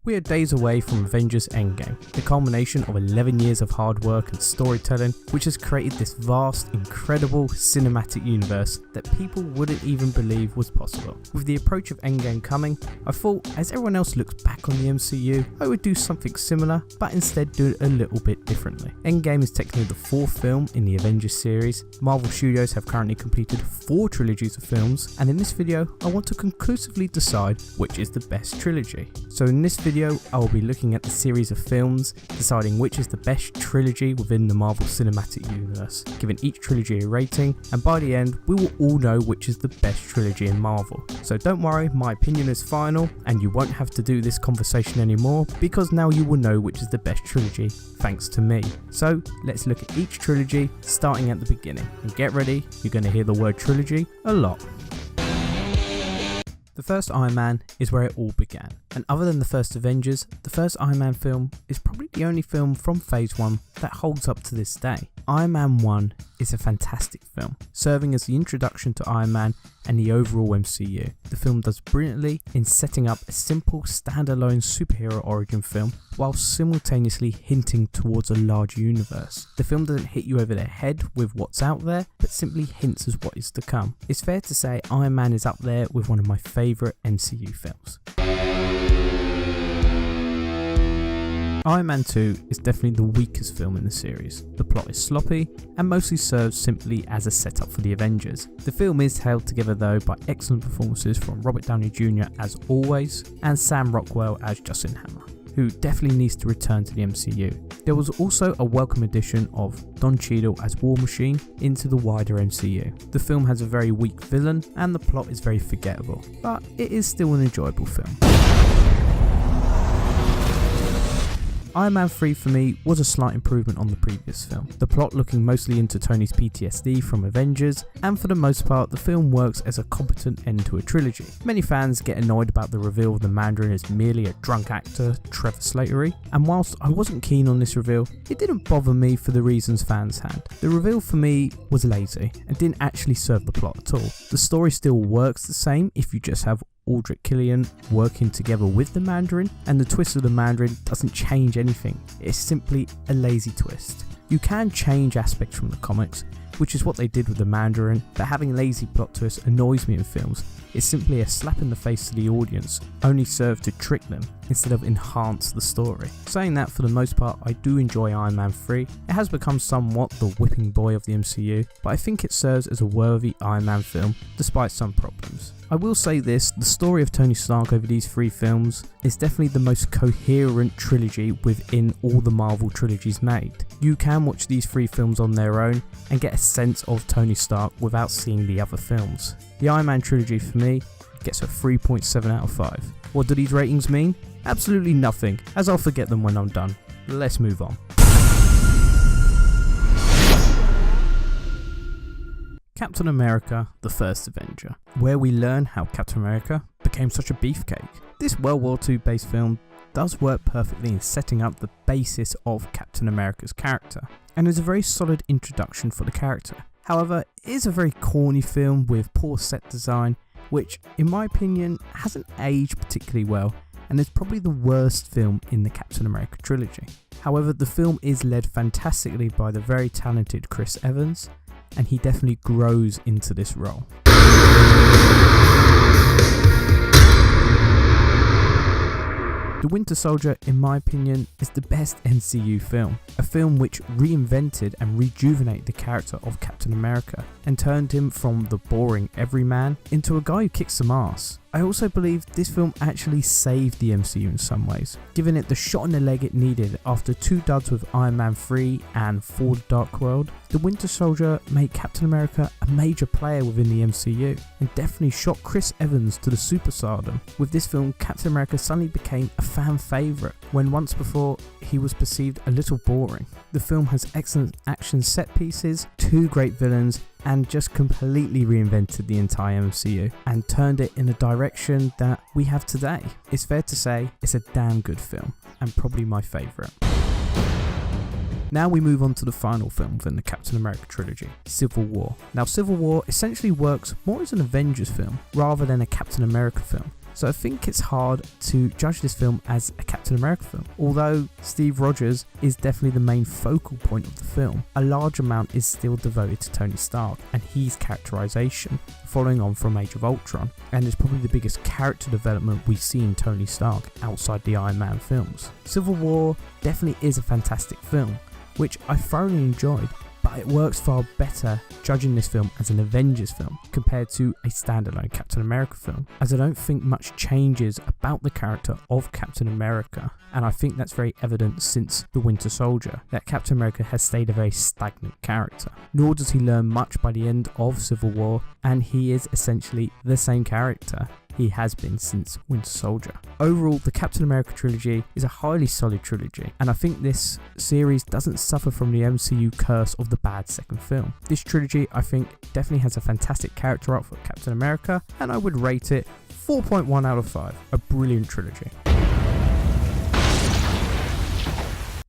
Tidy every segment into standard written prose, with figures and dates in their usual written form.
We are days away from Avengers Endgame, the culmination of 11 years of hard work and storytelling which has created this vast, incredible cinematic universe that people wouldn't even believe was possible. With the approach of Endgame coming, I thought as everyone else looks back on the MCU, I would do something similar but instead do it a little bit differently. Endgame is technically the fourth film in the Avengers series. Marvel Studios have currently completed 4 trilogies of films, and in this video I want to conclusively decide which is the best trilogy. So in this video I will be looking at the series of films, deciding which is the best trilogy within the Marvel Cinematic Universe, giving each trilogy a rating, and by the end we will all know which is the best trilogy in Marvel. So don't worry, my opinion is final and you won't have to do this conversation anymore because now you will know which is the best trilogy thanks to me. So let's look at each trilogy starting at the beginning, and get ready, you're going to hear the word trilogy a lot. The first Iron Man is where it all began, and other than the first Avengers, the first Iron Man film is probably the only film from Phase 1 that holds up to this day. Iron Man 1 is a fantastic film, serving as the introduction to Iron Man and the overall MCU. The film does brilliantly in setting up a simple standalone superhero origin film while simultaneously hinting towards a large universe. The film doesn't hit you over the head with what's out there, but simply hints at what is to come. It's fair to say Iron Man is up there with one of my favourite MCU films. Iron Man 2 is definitely the weakest film in the series. The plot is sloppy and mostly serves simply as a setup for the Avengers. The film is held together though by excellent performances from Robert Downey Jr. as always and Sam Rockwell as Justin Hammer, who definitely needs to return to the MCU. There was also a welcome addition of Don Cheadle as War Machine into the wider MCU. The film has a very weak villain and the plot is very forgettable, but it is still an enjoyable film. Iron Man 3 for me was a slight improvement on the previous film, the plot looking mostly into Tony's PTSD from Avengers, and for the most part the film works as a competent end to a trilogy. Many fans get annoyed about the reveal of the Mandarin as merely a drunk actor, Trevor Slattery, and whilst I wasn't keen on this reveal, it didn't bother me for the reasons fans had. The reveal for me was lazy and didn't actually serve the plot at all. The story still works the same if you just have Aldrich Killian working together with the Mandarin, and the twist of the Mandarin doesn't change anything, it's simply a lazy twist. You can change aspects from the comics, which is what they did with the Mandarin, but having lazy plot twists annoys me in films. It's simply a slap in the face to the audience, only serve to trick them instead of enhance the story. Saying that, for the most part I do enjoy Iron Man 3. It has become somewhat the whipping boy of the MCU, but I think it serves as a worthy Iron Man film despite some problems. I will say this, the story of Tony Stark over these 3 films is definitely the most coherent trilogy within all the Marvel trilogies made. You can watch these 3 films on their own and get a sense of Tony Stark without seeing the other films. The Iron Man trilogy for me gets a 3.7 out of 5. What do these ratings mean? Absolutely nothing, as I'll forget them when I'm done. Let's move on. Captain America, the First Avenger, where we learn how Captain America became such a beefcake. This World War II based film does work perfectly in setting up the basis of Captain America's character, and is a very solid introduction for the character. However, it is a very corny film with poor set design, which in my opinion hasn't aged particularly well, and is probably the worst film in the Captain America trilogy. However, the film is led fantastically by the very talented Chris Evans, and he definitely grows into this role. The Winter Soldier, in my opinion, is the best MCU film, a film which reinvented and rejuvenated the character of Captain America and turned him from the boring everyman into a guy who kicks some ass. I also believe this film actually saved the MCU in some ways, giving it the shot in the leg it needed after 2 duds with Iron Man 3 and Thor: Dark World. The Winter Soldier made Captain America a major player within the MCU and definitely shot Chris Evans to the superstardom. With this film, Captain America suddenly became a fan favourite when once before he was perceived a little boring. The film has excellent action set pieces, 2 great villains, and just completely reinvented the entire MCU and turned it in a direction that we have today. It's fair to say it's a damn good film and probably my favourite. Now we move on to the final film within the Captain America trilogy, Civil War. Now Civil War essentially works more as an Avengers film rather than a Captain America film, So I think it's hard to judge this film as a Captain America film. Although Steve Rogers is definitely the main focal point of the film, a large amount is still devoted to Tony Stark and his characterization, following on from Age of Ultron, and it's probably the biggest character development we see in Tony Stark outside the Iron Man films. Civil War definitely is a fantastic film, which I thoroughly enjoyed, but it works far better judging this film as an Avengers film compared to a standalone Captain America film, as I don't think much changes about the character of Captain America, and I think that's very evident since The Winter Soldier, that Captain America has stayed a very stagnant character. Nor does he learn much by the end of Civil War, and he is essentially the same character he has been since Winter Soldier. Overall, the Captain America trilogy is a highly solid trilogy, and I think this series doesn't suffer from the MCU curse of the bad second film. This trilogy, I think, definitely has a fantastic character arc for Captain America, and I would rate it 4.1 out of 5. A brilliant trilogy.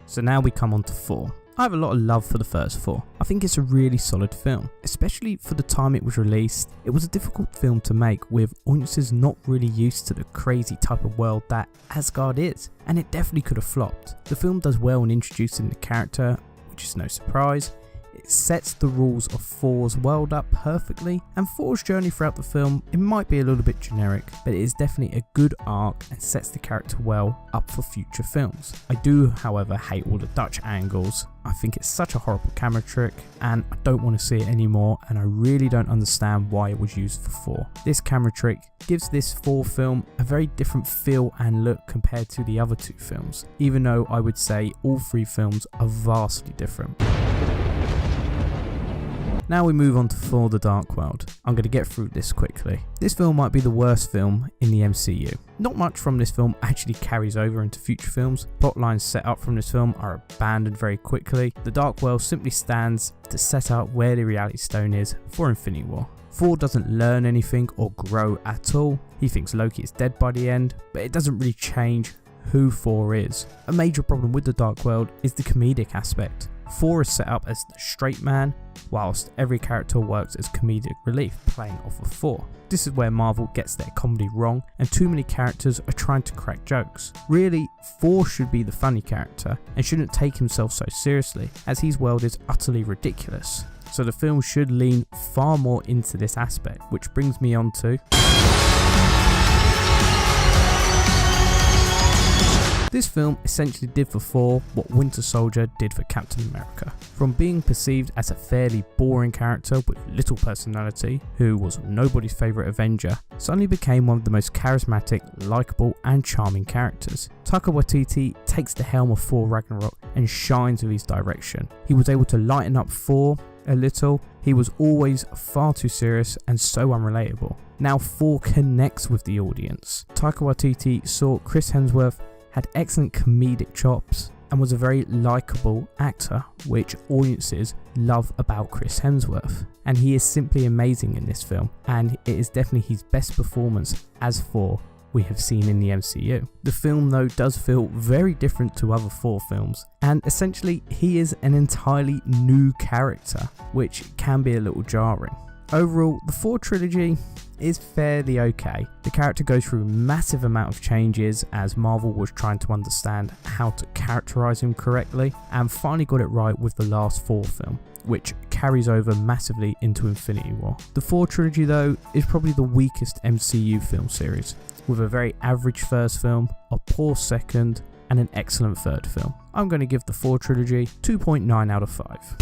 So now we come on to Thor. I have a lot of love for the first Thor. I think it's a really solid film, especially for the time it was released. It was a difficult film to make, with audiences not really used to the crazy type of world that Asgard is, and it definitely could have flopped. The film does well in introducing the character, which is no surprise. It sets the rules of Thor's world up perfectly, and Thor's journey throughout the film, it might be a little bit generic, but it is definitely a good arc and sets the character well up for future films. I do, however, hate all the Dutch angles. I think it's such a horrible camera trick, and I don't want to see it anymore, and I really don't understand why it was used for Thor. This camera trick gives this Thor film a very different feel and look compared to the other two films, even though I would say all three films are vastly different. Now we move on to Thor: The Dark World. I'm going to get through this quickly. This film might be the worst film in the MCU. Not much from this film actually carries over into future films. Plot lines set up from this film are abandoned very quickly. The Dark World simply stands to set out where the Reality Stone is for Infinity War. Thor doesn't learn anything or grow at all. He thinks Loki is dead by the end, but it doesn't really change who Thor is. A major problem with the Dark World is the comedic aspect. Thor is set up as the straight man, whilst every character works as comedic relief, playing off of Thor. This is where Marvel gets their comedy wrong, and too many characters are trying to crack jokes. Really, Thor should be the funny character, and shouldn't take himself so seriously, as his world is utterly ridiculous. So the film should lean far more into this aspect, which brings me on to... This film essentially did for Thor what Winter Soldier did for Captain America. From being perceived as a fairly boring character with little personality, who was nobody's favourite Avenger, suddenly became one of the most charismatic, likeable and charming characters. Taika Waititi takes the helm of Thor Ragnarok and shines with his direction. He was able to lighten up Thor a little. He was always far too serious and so unrelatable. Now Thor connects with the audience. Taika Waititi saw Chris Hemsworth had excellent comedic chops and was a very likeable actor, which audiences love about Chris Hemsworth. And he is simply amazing in this film, and it is definitely his best performance as Thor we have seen in the MCU. The film though does feel very different to other Thor films, and essentially he is an entirely new character, which can be a little jarring. Overall, the Thor trilogy is fairly okay. The character goes through a massive amount of changes as Marvel was trying to understand how to characterize him correctly, and finally got it right with the last Thor film, which carries over massively into Infinity War. The Thor trilogy though is probably the weakest MCU film series, with a very average first film, a poor second, and an excellent third film. I'm going to give the Thor trilogy 2.9 out of 5.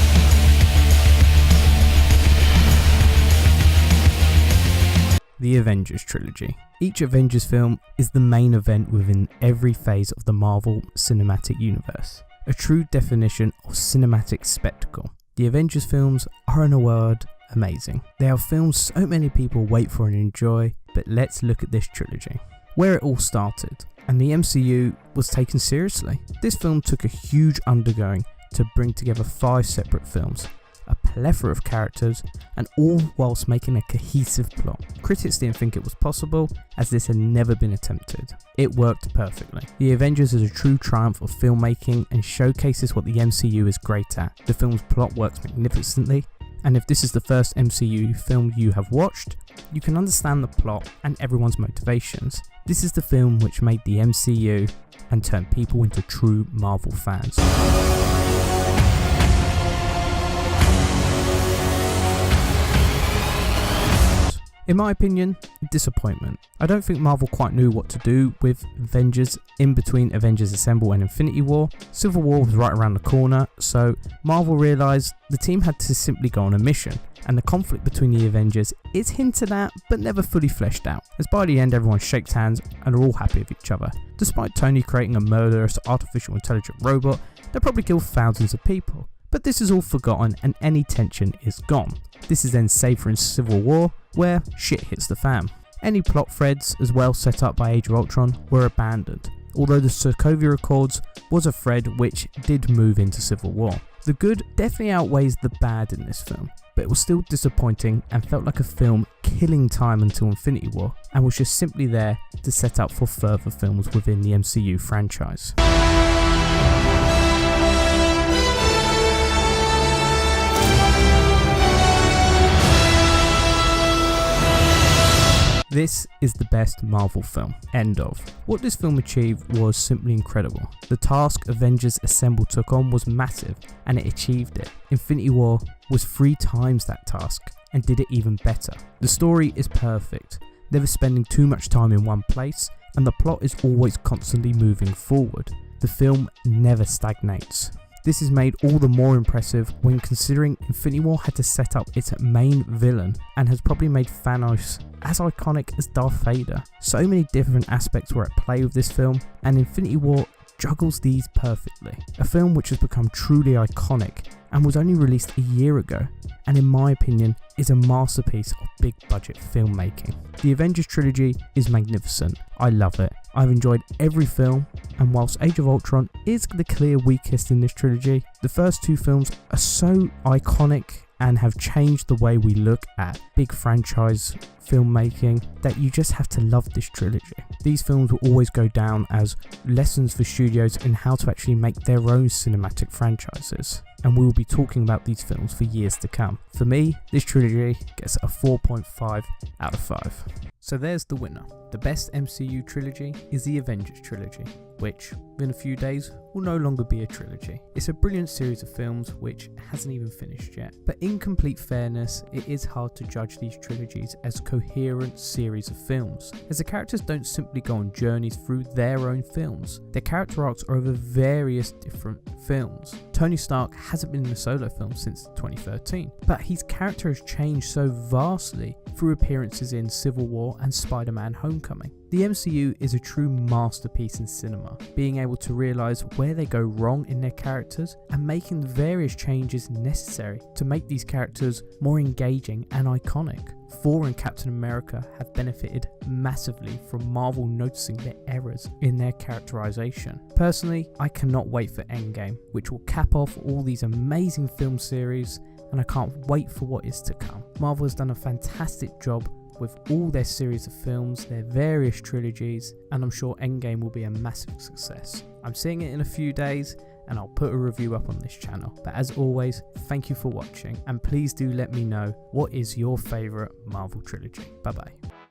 The Avengers Trilogy. Each Avengers film is the main event within every phase of the Marvel Cinematic Universe, a true definition of cinematic spectacle. The Avengers films are, in a word, amazing. They are films so many people wait for and enjoy, but let's look at this trilogy. Where it all started, and the MCU was taken seriously. This film took a huge undergoing to bring together 5 separate films, a plethora of characters, and all whilst making a cohesive plot. Critics didn't think it was possible, as this had never been attempted. It worked perfectly. The Avengers is a true triumph of filmmaking and showcases what the MCU is great at. The film's plot works magnificently, and if this is the first MCU film you have watched, you can understand the plot and everyone's motivations. This is the film which made the MCU and turned people into true Marvel fans. In my opinion, disappointment. I don't think Marvel quite knew what to do with Avengers in between Avengers Assemble and Infinity War. Civil War was right around the corner, so Marvel realised the team had to simply go on a mission, and the conflict between the Avengers is hinted at but never fully fleshed out, as by the end everyone shakes hands and are all happy with each other. Despite Tony creating a murderous artificial intelligent robot that probably killed thousands of people. But this is all forgotten and any tension is gone. This is then safer in Civil War, where shit hits the fan. Any plot threads, as well set up by Age of Ultron, were abandoned, although the Sokovia Accords was a thread which did move into Civil War. The good definitely outweighs the bad in this film, but it was still disappointing and felt like a film killing time until Infinity War, and was just simply there to set up for further films within the MCU franchise. This is the best Marvel film. End of. What this film achieved was simply incredible. The task Avengers Assemble took on was massive, and it achieved it. Infinity War was 3 times that task, and did it even better. The story is perfect, never spending too much time in one place, and the plot is always constantly moving forward. The film never stagnates. This is made all the more impressive when considering Infinity War had to set up its main villain and has probably made Thanos as iconic as Darth Vader. So many different aspects were at play with this film, and Infinity War juggles these perfectly. A film which has become truly iconic and was only released a year ago, and in my opinion is a masterpiece of big budget filmmaking. The Avengers Trilogy is magnificent. I love it. I've enjoyed every film, and whilst Age of Ultron is the clear weakest in this trilogy, the first 2 films are so iconic and have changed the way we look at big franchise filmmaking that you just have to love this trilogy. These films will always go down as lessons for studios in how to actually make their own cinematic franchises, and we will be talking about these films for years to come. For me, this trilogy gets a 4.5 out of 5. So there's the winner. The best MCU trilogy is the Avengers trilogy, which, in a few days, will no longer be a trilogy. It's a brilliant series of films which hasn't even finished yet. But in complete fairness, it is hard to judge these trilogies as a coherent series of films, as the characters don't simply go on journeys through their own films. Their character arcs are over various different films. Tony Stark hasn't been in a solo film since 2013, but his character has changed so vastly through appearances in Civil War and Spider-Man Homecoming. The MCU is a true masterpiece in cinema, being able to realise where they go wrong in their characters and making the various changes necessary to make these characters more engaging and iconic. Thor and Captain America have benefited massively from Marvel noticing their errors in their characterization. Personally, I cannot wait for Endgame, which will cap off all these amazing film series, and I can't wait for what is to come. Marvel has done a fantastic job with all their series of films, their various trilogies, and I'm sure Endgame will be a massive success. I'm seeing it in a few days, and I'll put a review up on this channel. But as always, thank you for watching, and please do let me know what is your favourite Marvel trilogy. Bye bye.